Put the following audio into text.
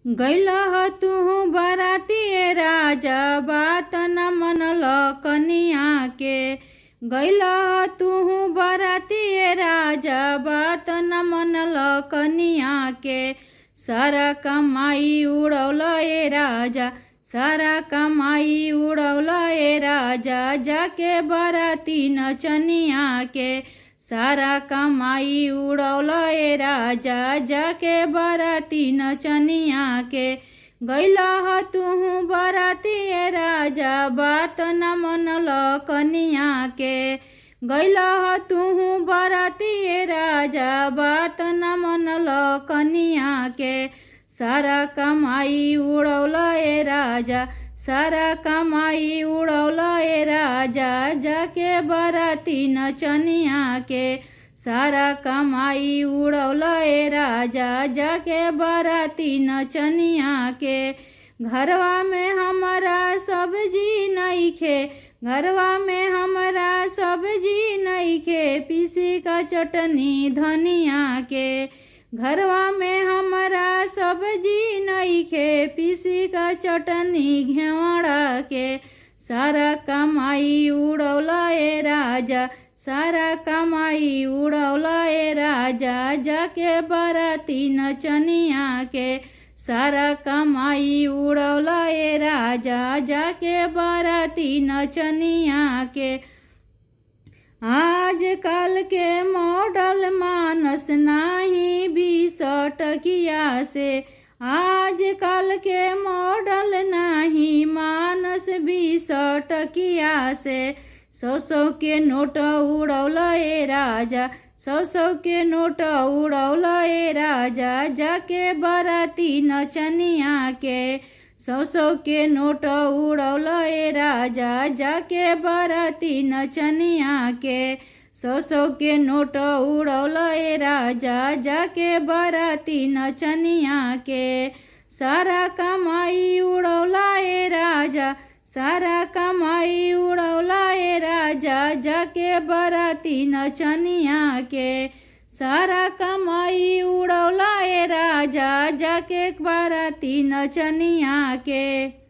गैलह तू बराती राजा बात न मनल कनिया के। गैलह तू बराती राजा बात न मनल कनिया के। सारा कमाई उड़ौल ए राजा, सारा कमाई उड़ौल ए राजा, जाके बराती नचनिया के। सारा कमाई उड़ौल ए राजा, जाके बराती नचनिया के। गैलह तू बराती ए राजा बात न मनल कनिया के। गैलह तू बराती ए राजा बात न मनल कनिया के। सारा कमाई उड़ौल ए राजा, सारा कमाई उड़ौल ए राजा, जाके बराती नचनिया के। सारा कमाई उड़ौल ए राजा, जाके बराती नचनिया के। घरवा में हमारा सब्जी नइखे, घरवा में हमारा सब्जी नइखे, पीसी का चटनी धनिया के। घरवा में हमारा सब्जी नइखे, पीसी का चटनी घेवड़ा के। सारा कमाई उड़ौल ए राजा, सारा कमाई उड़ौल ए राजा, जाके बराती नचनिया के। सारा कमाई उड़ौल ए राजा, जाके बराती नचनिया के। आज कल के मॉडल मानस नाही 20 टकिया से। आज कल के मॉडल नाही मानस 20 टकिया से। 100 के नोट उड़ौल ए राजा, 100 के नोट उड़ौल ए राजा, जाके बराती नचनिया के। 100 के नोट उड़ौल ए राजा, जाके बराती नचनिया के। 100 के नोट उड़ौल ए राजा, जाके बराती नचनिया के। सारा कमाई उड़ौल ए राजा, सारा कमाई उड़ौल ए राजा, जाके बराती नचनिया के। सारा कमाई उड़ौल ए राजा, जाके बराती नचनिया के।